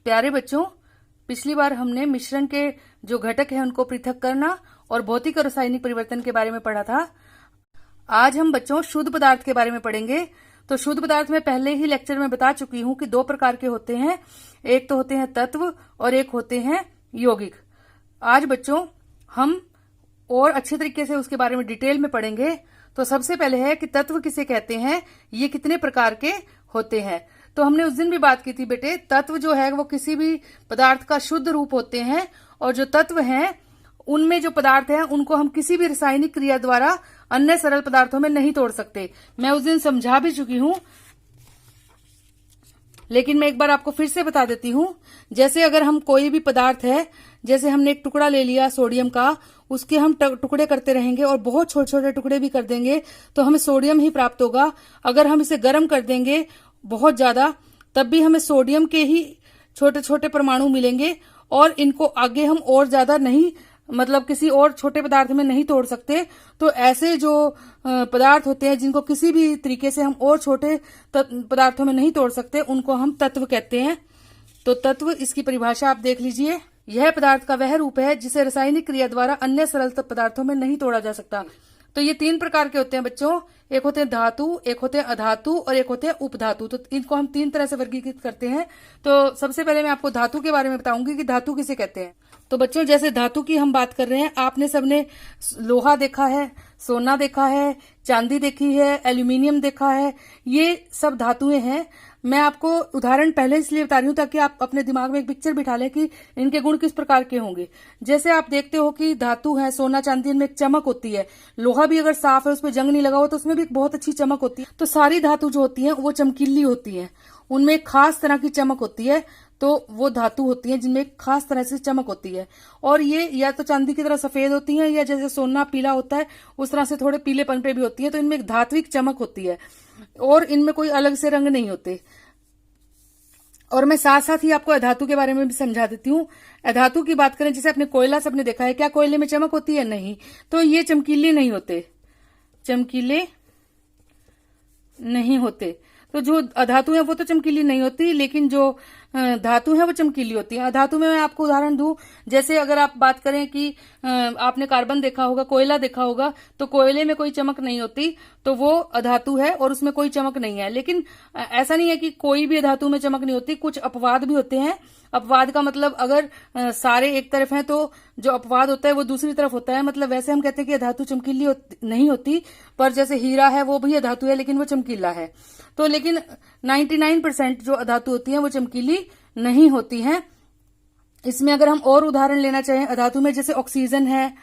प्यारे बच्चों, पिछली बार हमने मिश्रण के जो घटक हैं उनको पृथक करना और भौतिक और रासायनिक परिवर्तन के बारे में पढ़ा था। आज हम बच्चों शुद्ध पदार्थ के बारे में पढ़ेंगे। तो शुद्ध पदार्थ में पहले ही लेक्चर में बता चुकी हूं कि दो प्रकार के होते हैं, एक तो होते हैं तत्व और एक होते हैं यौगिक। आज बच्चों हम और अच्छे तरीके से उसके बारे में डिटेल में पढ़ेंगे। तो सबसे पहले है कि तत्व किसे कहते हैं, ये कितने प्रकार के होते हैं। तो हमने उस दिन भी बात की थी बेटे, तत्व जो है वो किसी भी पदार्थ का शुद्ध रूप होते हैं, और जो तत्व हैं उनमें जो पदार्थ हैं उनको हम किसी भी रासायनिक क्रिया द्वारा अन्य सरल पदार्थों में नहीं तोड़ सकते। मैं उस दिन समझा भी चुकी हूं, लेकिन मैं एक बार आपको फिर से बता देती हूं। जैसे अगर हम कोई भी पदार्थ है, जैसे हमने एक टुकड़ा ले लिया सोडियम का, उसके हम टुकड़े करते रहेंगे और बहुत छोटे छोटे टुकड़े भी कर देंगे तो हमें सोडियम ही प्राप्त होगा। अगर हम इसे गर्म कर देंगे बहुत ज्यादा, तब भी हमें सोडियम के ही छोटे छोटे परमाणु मिलेंगे, और इनको आगे हम और ज्यादा नहीं, मतलब किसी और छोटे पदार्थ में नहीं तोड़ सकते। तो ऐसे जो पदार्थ होते हैं जिनको किसी भी तरीके से हम और छोटे पदार्थों में नहीं तोड़ सकते, उनको हम तत्व कहते हैं। तो तत्व, इसकी परिभाषा आप देख लीजिए। यह पदार्थ का वह रूप है जिसे रासायनिक क्रिया द्वारा अन्य सरल पदार्थों में नहीं तोड़ा जा सकता। तो ये तीन प्रकार के होते हैं बच्चों, एक होते हैं धातु, एक होते हैं अधातु और एक होते हैं उपधातु। तो इनको हम तीन तरह से वर्गीकृत करते हैं। तो सबसे पहले मैं आपको धातु के बारे में बताऊंगी कि धातु किसे कहते हैं। तो बच्चों जैसे धातु की हम बात कर रहे हैं, आपने सबने लोहा देखा है, सोना देखा है, चांदी देखी है, एल्यूमिनियम देखा है, ये सब धातुएं हैं। मैं आपको उदाहरण पहले इसलिए बता रही हूँ ताकि आप अपने दिमाग में एक पिक्चर बिठा लें कि इनके गुण किस प्रकार के होंगे। जैसे आप देखते हो कि धातु है, सोना चांदी, इनमें एक चमक होती है। लोहा भी अगर साफ है, उसमें जंग नहीं लगा हो, तो उसमें भी एक बहुत अच्छी चमक होती है। तो सारी धातु जो होती है वो चमकीली होती है, उनमें एक खास तरह की चमक होती है। तो वो धातु होती है जिनमें एक खास तरह से चमक होती है, और ये या तो चांदी की तरह सफेद होती है, या जैसे सोना पीला होता है उस तरह से थोड़े पीलेपन पे भी होती है। तो इनमें एक धात्विक चमक होती है और इनमें कोई अलग से रंग नहीं होते। और मैं साथ साथ ही आपको अधातु के बारे में भी समझा देती हूँ। अधातु की बात करें, जैसे अपने कोयला सबने देखा है, क्या कोयले में चमक होती है? नहीं। तो ये चमकीले नहीं होते, चमकीले नहीं होते। तो जो अधातु है वो तो चमकीली नहीं होती, लेकिन जो धातु है वो चमकीली होती है। अधातु में मैं आपको उदाहरण दूं, जैसे अगर आप बात करें कि आपने कार्बन देखा होगा, कोयला देखा होगा, तो कोयले में कोई चमक नहीं होती, तो वो अधातु है और उसमें कोई चमक नहीं है। लेकिन ऐसा नहीं है कि कोई भी अधातु में चमक नहीं होती, कुछ अपवाद भी होते हैं। अपवाद का मतलब अगर सारे एक तरफ हैं तो जो अपवाद होता है वो दूसरी तरफ होता है। मतलब वैसे हम कहते हैं कि अधातु चमकीली नहीं होती, पर जैसे हीरा है वो भी अधातु है लेकिन वो चमकीला है। तो लेकिन 99% जो अधातु होती है वो चमकीली नहीं होती हैं। इसमें अगर हम और उदाहरण लेना चाहें अधातु में, जैसे ऑक्सीजन है,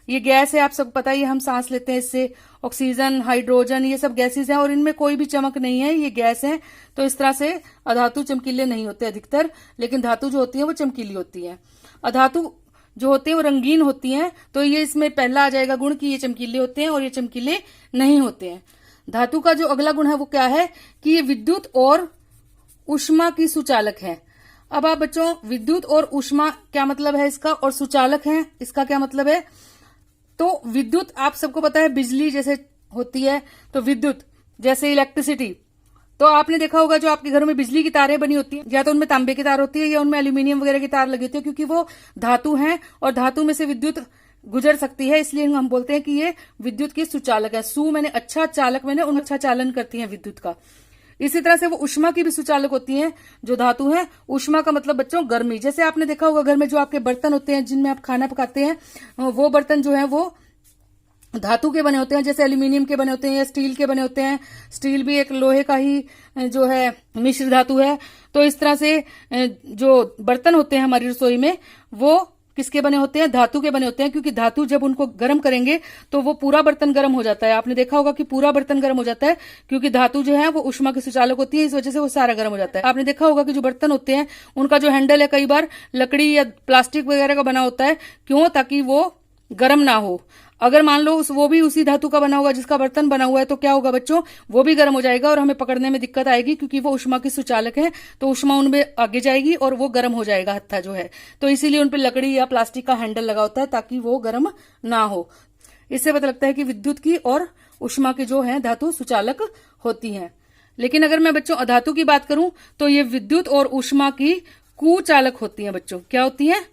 ये गैस है, आप सब पता ही, हम सांस लेते हैं इससे। ऑक्सीजन, हाइड्रोजन, ये सब गैसेज हैं और इनमें कोई भी चमक नहीं है, ये गैस है। तो इस तरह से अधातु चमकीले नहीं होते अधिकतर, लेकिन धातु जो होती है वो चमकीली होती है। अधातु जो होते हैं वो रंगीन होती हैं। तो ये इसमें पहला आ जाएगा गुण कि ये चमकीले होते हैं और ये चमकीले नहीं होते हैं। धातु का जो अगला गुण है वो क्या है कि ये विद्युत और ऊष्मा की सुचालक है। अब आप बच्चों, विद्युत और ऊष्मा क्या मतलब है इसका, और सुचालक है इसका क्या मतलब है। तो विद्युत आप सबको पता है, बिजली जैसे होती है, तो विद्युत जैसे इलेक्ट्रिसिटी। तो आपने देखा होगा जो आपके घरों में बिजली की तारें बनी होती हैं, या तो उनमें तांबे की तार होती है या उनमें एल्यूमिनियम वगैरह की तार लगी होती है, क्योंकि वो धातु हैं और धातु में से विद्युत गुजर सकती है, इसलिए हम बोलते हैं कि ये विद्युत की सुचालक है। सु मैंने अच्छा, चालक मैंने उन अच्छा चालन करती है विद्युत का। इसी तरह से वो ऊष्मा की भी सुचालक होती हैं जो धातु है। ऊष्मा का मतलब बच्चों गर्मी। जैसे आपने देखा होगा घर में जो आपके बर्तन होते हैं जिनमें आप खाना पकाते हैं, वो बर्तन जो है वो धातु के बने होते हैं, जैसे एल्यूमिनियम के बने होते हैं या स्टील के बने होते हैं। स्टील भी एक लोहे का ही जो है मिश्र धातु है। तो इस तरह से जो बर्तन होते हैं हमारी रसोई में, वो किसके बने होते हैं? धातु के बने होते हैं, क्योंकि धातु जब उनको गर्म करेंगे तो वो पूरा बर्तन गर्म हो जाता है। आपने देखा होगा कि पूरा बर्तन गर्म हो जाता है, क्योंकि धातु जो है वो ऊष्मा की सुचालक होती है, इस वजह से वो सारा गर्म हो जाता है। आपने देखा होगा कि जो बर्तन होते हैं उनका जो हैंडल है कई बार लकड़ी या प्लास्टिक वगैरह का बना होता है। क्यों? ताकि वो गर्म ना हो। अगर मान लो वो भी उसी धातु का बना होगा जिसका बर्तन बना हुआ है, तो क्या होगा बच्चों, वो भी गर्म हो जाएगा और हमें पकड़ने में दिक्कत आएगी, क्योंकि वो ऊष्मा की सुचालक है। तो ऊष्मा उनमें आगे जाएगी और वो गर्म हो जाएगा हत्था जो है। तो इसीलिए उनपे लकड़ी या प्लास्टिक का हैंडल लगा होता है ताकि वो गर्म ना हो। इससे पता लगता है कि विद्युत की और ऊष्मा की जो है धातु सुचालक होती हैं। लेकिन अगर मैं बच्चों अधातु की बात करूं तो ये विद्युत और ऊष्मा की कुचालक होती हैं बच्चों। क्या होती हैं?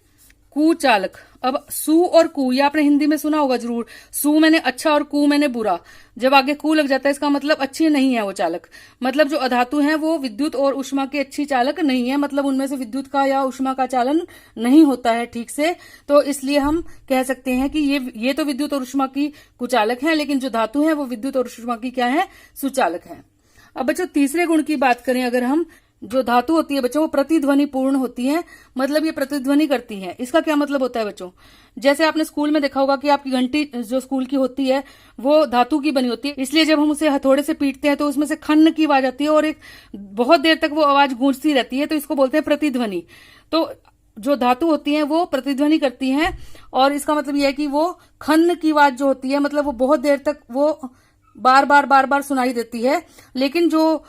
कुचालक। अब सु और कु, ये आपने हिंदी में सुना होगा जरूर। सु मैंने अच्छा और कु मैंने बुरा। जब आगे कु लग जाता है इसका मतलब अच्छी नहीं है वो चालक। मतलब जो अधातु हैं वो विद्युत और उष्मा के अच्छी चालक नहीं है, मतलब उनमें से विद्युत का या उष्मा का चालन नहीं होता है ठीक से। तो इसलिए हम कह सकते हैं कि ये तो विद्युत और उष्मा की कुचालक है, लेकिन जो धातु है वो विद्युत और उष्मा की क्या है? सुचालक है। अब बच्चों तीसरे गुण की बात करें अगर हम, जो धातु होती है बच्चों वो प्रतिध्वनि पूर्ण होती है, मतलब ये प्रतिध्वनि करती है। इसका क्या मतलब होता है बच्चों? जैसे आपने स्कूल में देखा होगा कि आपकी घंटी जो स्कूल की होती है वो धातु की बनी होती है, इसलिए जब हम उसे हथौड़े से पीटते हैं तो उसमें से खन्न की आवाज आती है और एक बहुत देर तक वो आवाज गूंजती रहती है, तो इसको बोलते हैं प्रतिध्वनि। तो जो धातु होती है वो प्रतिध्वनि करती हैं, और इसका मतलब यह है कि वो खन्न की आवाज जो होती है मतलब वो बहुत देर तक वो बार बार सुनाई देती है। लेकिन जो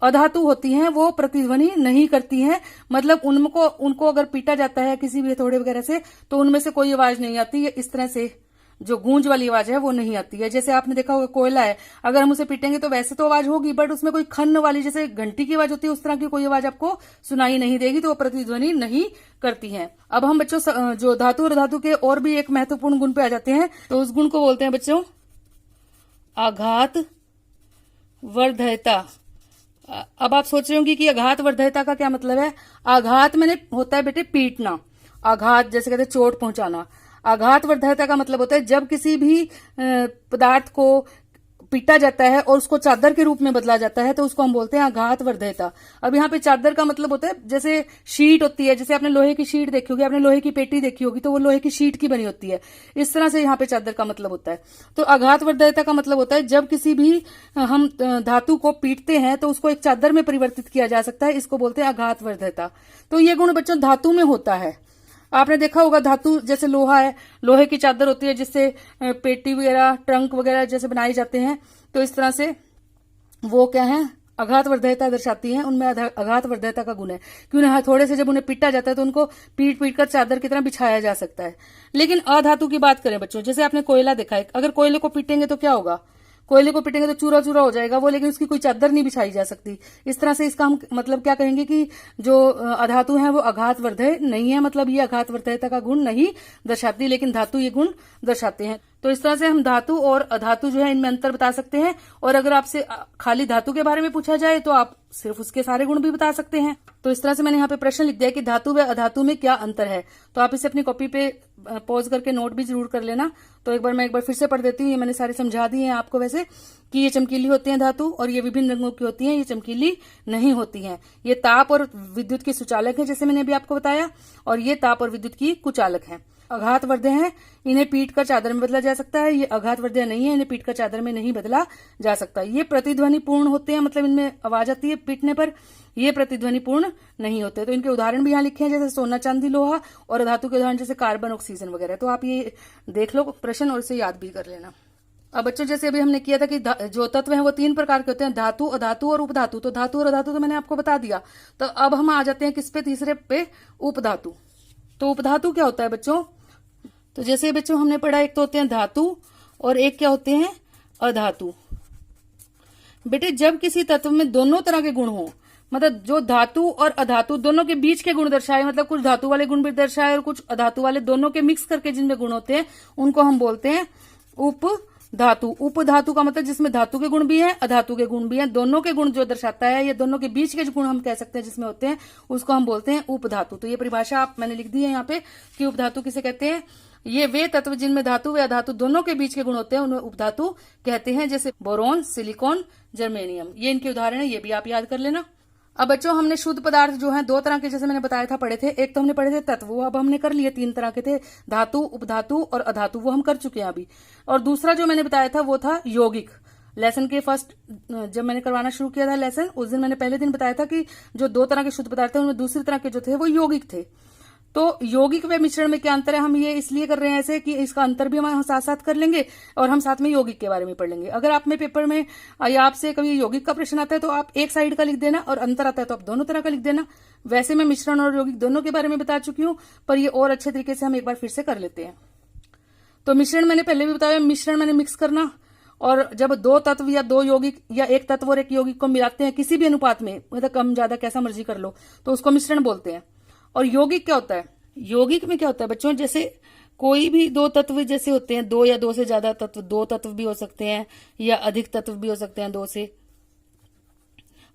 अधातु होती हैं वो प्रतिध्वनि नहीं करती हैं, मतलब उनको अगर पीटा जाता है किसी भी हथौड़े वगैरह से तो उनमें से कोई आवाज नहीं आती है। इस तरह से जो गूंज वाली आवाज है वो नहीं आती है। जैसे आपने देखा होगा कोयला है, अगर हम उसे पीटेंगे तो वैसे तो आवाज होगी, बट उसमें कोई खन्न वाली जैसे घंटी की आवाज होती है उस तरह की कोई आवाज आपको सुनाई नहीं देगी, तो वो प्रतिध्वनि नहीं करती है। अब हम बच्चों जो धातु और धातु के और भी एक महत्वपूर्ण गुण पे आ जाते हैं, तो उस गुण को बोलते हैं बच्चों आघात वर्धयता। अब आप सोच रहे होंगे कि आघात वर्धयता का क्या मतलब है? आघात मैंने होता है बेटे पीटना, आघात जैसे कहते हैं चोट पहुंचाना। आघात वर्धयता का मतलब होता है जब किसी भी पदार्थ को पीटा जाता है और उसको चादर के रूप में बदला जाता है तो उसको हम बोलते हैं आघात वर्धयता। अब यहाँ पे चादर का मतलब होता है जैसे शीट होती है, जैसे आपने लोहे की शीट देखी होगी, आपने लोहे की पेटी देखी होगी, तो वो लोहे की शीट की बनी होती है। इस तरह से यहाँ पे चादर का मतलब होता है। तो आघात वर्धयता का मतलब होता है जब किसी भी हम धातु को पीटते हैं तो उसको एक चादर में परिवर्तित किया जा सकता है, इसको बोलते हैं आघात वर्धयता। तो ये गुण बच्चों धातु में होता है। आपने देखा होगा धातु जैसे लोहा है, लोहे की चादर होती है जिससे पेटी वगैरह ट्रंक वगैरह जैसे बनाए जाते हैं, तो इस तरह से वो क्या है? आघात वर्धयता दर्शाती है, उनमें आघात वर्धयता का गुण है। क्यों ना हथौड़े से जब उन्हें पीटा जाता है तो उनको पीट पीट कर चादर की तरह बिछाया जा सकता है। लेकिन अधातु की बात करें बच्चों, जैसे आपने कोयला देखा है, अगर कोयले को पीटेंगे तो क्या होगा? कोयले को पीटेंगे तो चूरा चूरा हो जाएगा वो, लेकिन उसकी कोई चादर नहीं बिछाई जा सकती। इस तरह से इसका हम मतलब क्या कहेंगे कि जो अधातु है वो आघात वर्धय नहीं है, मतलब ये आघात वर्धयता का गुण नहीं दर्शाती, लेकिन धातु ये गुण दर्शाते हैं। तो इस तरह से हम धातु और अधातु जो है इनमें अंतर बता सकते हैं। और अगर आपसे खाली धातु के बारे में पूछा जाए तो आप सिर्फ उसके सारे गुण भी बता सकते हैं। तो इस तरह से मैंने यहाँ पे प्रश्न लिख दिया कि धातु व अधातु में क्या अंतर है। तो आप इसे अपनी कॉपी पे पॉज करके नोट भी जरूर कर लेना। तो मैं एक बार फिर से पढ़ देती हूँ, ये मैंने सारे समझा दिए हैं आपको वैसे, कि ये चमकीली होती हैं धातु और ये विभिन्न रंगों की होती हैं, ये चमकीली नहीं होती हैं। ये ताप और विद्युत की सुचालक है जैसे मैंने अभी आपको बताया, और ये ताप और विद्युत की कुचालक है। आघात वर्धय है, इन्हें पीट कर चादर में बदला जा सकता है। ये आघात वर्धय नहीं है, इन्हें पीट कर चादर में नहीं बदला जा सकता। ये प्रतिध्वनि पूर्ण होते हैं, मतलब इनमें आवाज आती है पीटने पर, ये प्रतिध्वनि पूर्ण नहीं होते। तो इनके उदाहरण भी यहाँ लिखे हैं, जैसे सोना चांदी लोहा, और धातु के उदाहरण जैसे कार्बन ऑक्सीजन वगैरह। तो आप ये देख लो प्रश्न और इसे याद भी कर लेना। अब बच्चों जैसे अभी हमने किया था कि जो तत्व हैं वो 3 प्रकार के होते हैं, धातु, अधातु और उपधातु। तो धातु और अधातु तो मैंने आपको बता दिया। तो अब हम आ जाते हैं किस पे? तीसरे पे, उपधातु। तो उपधातु क्या होता है बच्चों? तो जैसे बच्चों हमने पढ़ा, एक तो होते हैं धातु और एक क्या होते हैं? अधातु। बेटे जब किसी तत्व में दोनों तरह के गुण हो, मतलब जो धातु और अधातु दोनों के बीच के गुण दर्शाए, मतलब कुछ धातु वाले गुण भी दर्शाए और कुछ अधातु वाले, दोनों के मिक्स करके जिनमें गुण होते हैं उनको हम बोलते हैं उपधातु। उपधातु का मतलब जिसमें धातु के गुण भी हैं, अधातु के गुण भी हैं, दोनों के गुण जो दर्शाता है, ये दोनों के बीच के जो गुण हम कह सकते हैं जिसमें होते हैं, उसको हम बोलते हैं उपधातु। तो ये परिभाषा आप मैंने लिख दी है यहाँ पे कि उपधातु किसे कहते हैं। ये वे तत्व जिनमें धातु व अधातु दोनों के बीच के गुण होते हैं उन्हें उपधातु कहते हैं, जैसे बोरोन, सिलिकॉन, जर्मेनियम। ये इनके उदाहरण है, ये भी आप याद कर लेना। अब बच्चों हमने शुद्ध पदार्थ जो है 2 तरह के जैसे मैंने बताया था पढ़े थे। एक तो हमने पढ़े थे तत्व, वो अब हमने कर लिए 3 तरह के थे, धातु, उपधातु और अधातु, वो हम कर चुके हैं अभी। और दूसरा जो मैंने बताया था वो था यौगिक। लेसन के फर्स्ट जब मैंने करवाना शुरू किया था लेसन, उस दिन मैंने पहले दिन बताया था कि जो 2 तरह के शुद्ध पदार्थ थे उनमें दूसरी तरह के जो थे वो यौगिक थे। तो यौगिक व मिश्रण में क्या अंतर है, हम ये इसलिए कर रहे हैं ऐसे कि इसका अंतर भी हम साथ साथ कर लेंगे और हम साथ में यौगिक के बारे में पढ़ लेंगे। अगर आप में पेपर में या आपसे कभी यौगिक का प्रश्न आता है तो आप एक साइड का लिख देना, और अंतर आता है तो आप दोनों तरह का लिख देना। वैसे मैं मिश्रण और यौगिक दोनों के बारे में बता चुकी हूँ, पर ये और अच्छे तरीके से हम एक बार फिर से कर लेते हैं। तो मिश्रण मैंने पहले भी बताया, मिश्रण मैंने मिक्स करना, और जब 2 तत्व या 2 यौगिक या एक तत्व और एक यौगिक को मिलाते हैं किसी भी अनुपात में, मतलब कम ज्यादा कैसा मर्जी कर लो, तो उसको मिश्रण बोलते हैं। और यौगिक क्या होता है? यौगिक में क्या होता है बच्चों, जैसे कोई भी दो तत्व जैसे होते हैं, दो या दो से ज्यादा तत्व, दो तत्व भी हो सकते हैं या अधिक तत्व भी हो सकते हैं दो से,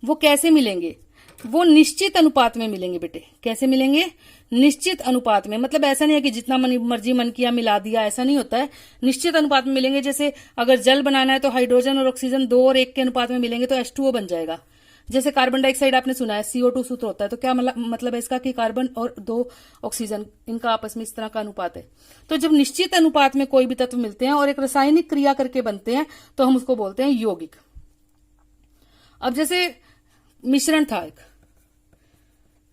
वो कैसे मिलेंगे? वो निश्चित अनुपात में मिलेंगे बेटे। कैसे मिलेंगे? निश्चित अनुपात में। मतलब ऐसा नहीं है कि जितना मर्जी मन किया मिला दिया, ऐसा नहीं होता है। निश्चित अनुपात में मिलेंगे। जैसे अगर जल बनाना है तो हाइड्रोजन और ऑक्सीजन 2 और 1 के अनुपात में मिलेंगे तो H2O बन जाएगा। जैसे कार्बन डाइऑक्साइड आपने सुना है CO2 सूत्र होता है, तो क्या मतलब है इसका कि कार्बन और 2 ऑक्सीजन इनका आपस में इस तरह का अनुपात है। तो जब निश्चित अनुपात में कोई भी तत्व मिलते हैं और एक रासायनिक क्रिया करके बनते हैं तो हम उसको बोलते हैं यौगिक। अब जैसे मिश्रण था एक,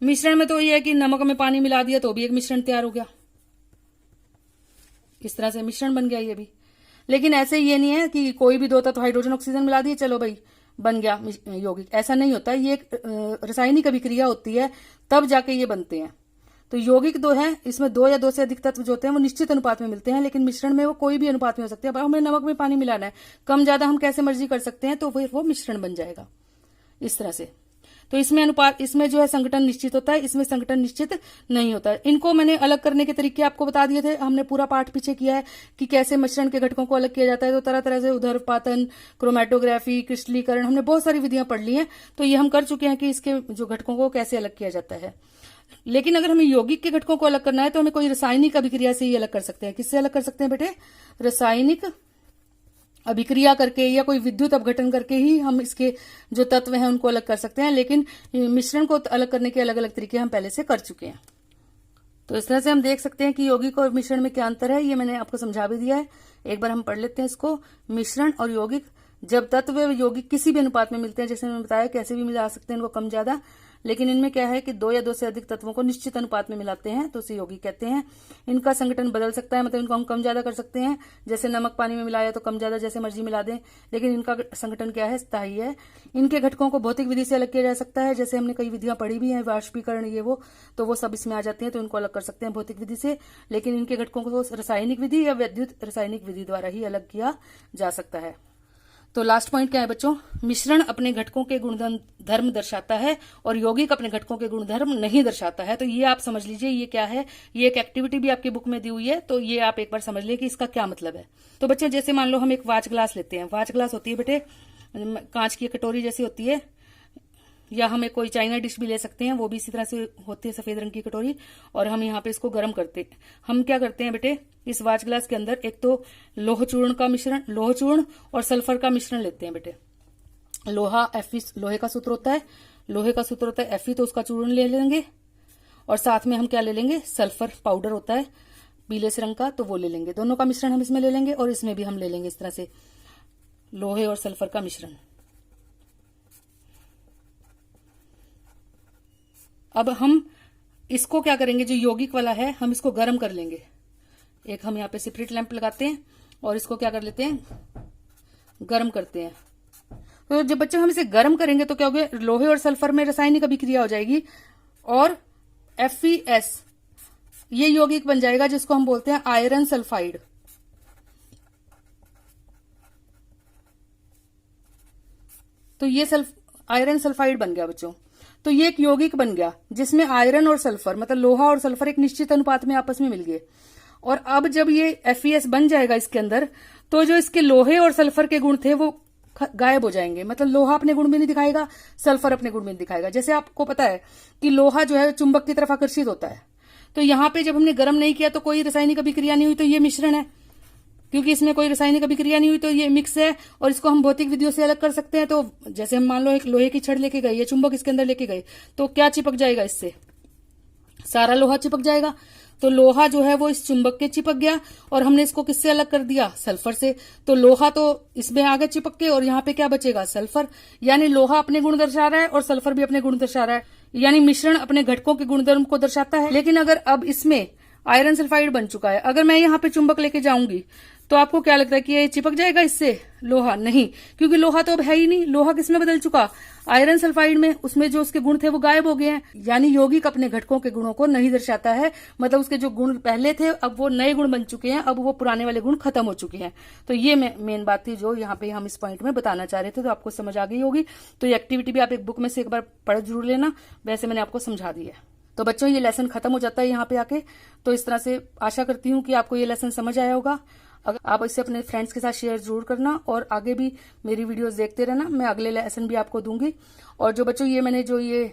मिश्रण में तो ये है कि नमक में पानी मिला दिया तो भी एक मिश्रण तैयार हो गया, इस तरह से मिश्रण बन गया ये भी। लेकिन ऐसे ये नहीं है कि कोई भी दो तत्व हाइड्रोजन ऑक्सीजन मिला दिए चलो भाई बन गया यौगिक, ऐसा नहीं होता। ये एक रासायनिक अभिक्रिया होती है तब जाके ये बनते हैं। तो यौगिक दो है, इसमें दो या दो से अधिक तत्व जो होते हैं वो निश्चित अनुपात में मिलते हैं, लेकिन मिश्रण में वो कोई भी अनुपात में हो सकते हैं। अब हमें नमक में पानी मिलाना है, कम ज्यादा हम कैसे मर्जी कर सकते हैं, तो फिर वो मिश्रण बन जाएगा इस तरह से। तो इसमें अनुपात, इसमें जो है संघटन निश्चित होता है, इसमें संघटन निश्चित नहीं होता है। इनको मैंने अलग करने के तरीके आपको बता दिए थे, हमने पूरा पाठ पीछे किया है कि कैसे मिश्रण के घटकों को अलग किया जाता है। तो तरह तरह से उदरपातन, क्रोमेटोग्राफी, क्रिस्टलीकरण, हमने बहुत सारी विधियां पढ़ ली हैं, तो ये हम कर चुके हैं कि इसके जो घटकों को कैसे अलग किया जाता है। लेकिन अगर हमें यौगिक के घटकों को अलग करना है तो हमें कोई रासायनिक अभिक्रिया से ही अलग कर सकते हैं। किससे अलग कर सकते हैं बेटे? रासायनिक अभिक्रिया करके या कोई विद्युत अपघटन करके ही हम इसके जो तत्व हैं उनको अलग कर सकते हैं। लेकिन मिश्रण को अलग करने के अलग अलग तरीके हम पहले से कर चुके हैं। तो इस तरह से हम देख सकते हैं कि यौगिक और मिश्रण में क्या अंतर है, ये मैंने आपको समझा भी दिया है। एक बार हम पढ़ लेते हैं इसको। मिश्रण और यौगिक, जब तत्व यौगिक किसी भी अनुपात में मिलते हैं, जैसे मैंने बताया कैसे भी मिला सकते हैं इनको कम ज्यादा, लेकिन इनमें क्या है कि दो या दो से अधिक तत्वों को निश्चित अनुपात में मिलाते हैं तो उसे यौगिक कहते हैं। इनका संगठन बदल सकता है, मतलब इनको हम कम ज्यादा कर सकते हैं। जैसे नमक पानी में मिलाया तो कम ज्यादा जैसे मर्जी मिला दें, लेकिन इनका संगठन क्या है? स्थायी है। इनके घटकों को भौतिक विधि से अलग किया जा सकता है, जैसे हमने कई विधियां पढ़ी भी हैं, वाष्पीकरण ये वो, तो वो सब इसमें आ जाती हैं, तो इनको अलग कर सकते हैं भौतिक विधि से। लेकिन इनके घटकों को रासायनिक विधि या विद्युत रासायनिक विधि द्वारा ही अलग किया जा सकता है। तो लास्ट पॉइंट क्या है बच्चों? मिश्रण अपने घटकों के गुणधर्म दर्शाता है और यौगिक अपने घटकों के गुणधर्म नहीं दर्शाता है। तो ये आप समझ लीजिए, ये क्या है। ये एक एक्टिविटी भी आपकी बुक में दी हुई है, तो ये आप एक बार समझ लीजिए कि इसका क्या मतलब है। तो बच्चों जैसे मान लो हम एक वाच ग्लास लेते हैं। वाच ग्लास होती है बेटे कांच की कटोरी जैसी होती है, या हम एक कोई चाइना डिश भी ले सकते हैं, वो भी इसी तरह से होती है सफेद रंग की कटोरी। और हम यहाँ पे इसको गर्म करते हैं। हम क्या करते हैं बेटे, इस वाच ग्लास के अंदर एक तो लोह चूर्ण का मिश्रण, लोह चूर्ण और सल्फर का मिश्रण लेते हैं बेटे। लोहा Fe, लोहे का सूत्र होता है, लोहे का सूत्र होता है Fe, तो उसका चूर्ण ले लेंगे। और साथ में हम क्या ले लेंगे? सल्फर पाउडर होता है पीले से रंग का, तो वो ले लेंगे। दोनों का मिश्रण हम इसमें ले लेंगे और इसमें भी हम ले लेंगे इस तरह से लोहे और सल्फर का मिश्रण। अब हम इसको क्या करेंगे, जो यौगिक वाला है हम इसको गर्म कर लेंगे। एक हम यहाँ पे स्पिरिट लैंप लगाते हैं और इसको क्या कर लेते हैं? गर्म करते हैं। तो जब बच्चों हम इसे गर्म करेंगे तो क्या होगा? लोहे और सल्फर में रासायनिक अभिक्रिया हो जाएगी और FeS ये यौगिक बन जाएगा, जिसको हम बोलते हैं आयरन सल्फाइड। तो ये आयरन सल्फाइड बन गया बच्चों। तो ये एक यौगिक बन गया जिसमें आयरन और सल्फर, मतलब लोहा और सल्फर एक निश्चित अनुपात में आपस में मिल गए। और अब जब ये FeS बन जाएगा इसके अंदर, तो जो इसके लोहे और सल्फर के गुण थे वो गायब हो जाएंगे। मतलब लोहा अपने गुण भी नहीं दिखाएगा, सल्फर अपने गुण भी नहीं दिखाएगा। जैसे आपको पता है कि लोहा जो है चुंबक की तरफ आकर्षित होता है, तो यहाँ पे जब हमने गर्म नहीं किया तो कोई रासायनिक अभिक्रिया नहीं हुई, तो ये मिश्रण है। क्योंकि इसमें कोई रासायनिक अभिक्रिया नहीं हुई तो ये मिक्स है और इसको हम भौतिक विधियों से अलग कर सकते हैं। तो जैसे हम मान लो एक लोहे की छड़ लेके गए, ये चुंबक इसके अंदर लेके गए, तो क्या चिपक जाएगा? इससे सारा लोहा चिपक जाएगा। तो लोहा जो है वो इस चुंबक के चिपक गया और हमने इसको किससे अलग कर दिया? सल्फर से। तो लोहा तो इसमें आगे चिपक के और यहाँ पे क्या बचेगा? सल्फर। यानी लोहा अपने गुण दर्शा रहा है और सल्फर भी अपने गुण दर्शा रहा है, यानी मिश्रण अपने घटकों के गुणधर्म को दर्शाता है। लेकिन अगर अब इसमें आयरन सल्फाइड बन चुका है, अगर मैं यहाँ पे चुंबक लेके जाऊंगी तो आपको क्या लगता है कि ये चिपक जाएगा इससे? लोहा नहीं, क्योंकि लोहा तो अब है ही नहीं। लोहा किसमें बदल चुका? आयरन सल्फाइड में। उसमें जो उसके गुण थे वो गायब हो गए हैं। यानी यौगिक अपने घटकों के गुणों को नहीं दर्शाता है, मतलब उसके जो गुण पहले थे अब वो नए गुण बन चुके हैं, अब वो पुराने वाले गुण खत्म हो चुके हैं। तो ये मेन बात थी जो यहाँ पे हम इस पॉइंट में बताना चाह रहे थे। तो आपको समझ आ गई होगी। तो ये एक्टिविटी भी आप एक बुक में से एक बार पढ़ जरूर लेना, वैसे मैंने आपको समझा दी है। तो बच्चों ये लेसन खत्म हो जाता है यहाँ पे आके। तो इस तरह से आशा करती हूँ कि आपको ये लेसन समझ आया होगा। अगर आप इसे अपने फ्रेंड्स के साथ शेयर जरूर करना और आगे भी मेरी वीडियोस देखते रहना, मैं अगले लेसन भी आपको दूंगी। और जो बच्चों ये मैंने जो ये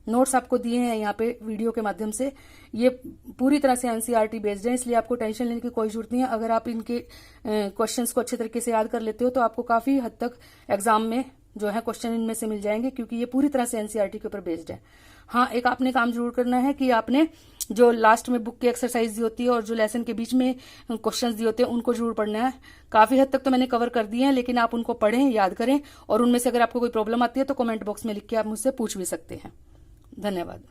नोट्स आपको दिए हैं यहाँ पे वीडियो के माध्यम से, ये पूरी तरह से एनसीईआरटी बेस्ड है, इसलिए आपको टेंशन लेने की कोई जरूरत नहीं है। अगर आप इनके क्वेश्चंस को अच्छे तरीके से याद कर लेते हो तो आपको काफी हद तक एग्जाम में जो है क्वेश्चन इनमें से मिल जाएंगे, क्योंकि ये पूरी तरह से एनसीईआरटी के ऊपर बेस्ड है। हाँ, एक आपने काम जरूर करना है कि आपने जो लास्ट में बुक की एक्सरसाइज दी होती है और जो लेसन के बीच में क्वेश्चंस दिए होते हैं उनको जरूर पढ़ना है। काफी हद तक तो मैंने कवर कर दिए हैं, लेकिन आप उनको पढ़ें, याद करें, और उनमें से अगर आपको कोई प्रॉब्लम आती है तो कमेंट बॉक्स में लिख के आप मुझसे पूछ भी सकते हैं। धन्यवाद।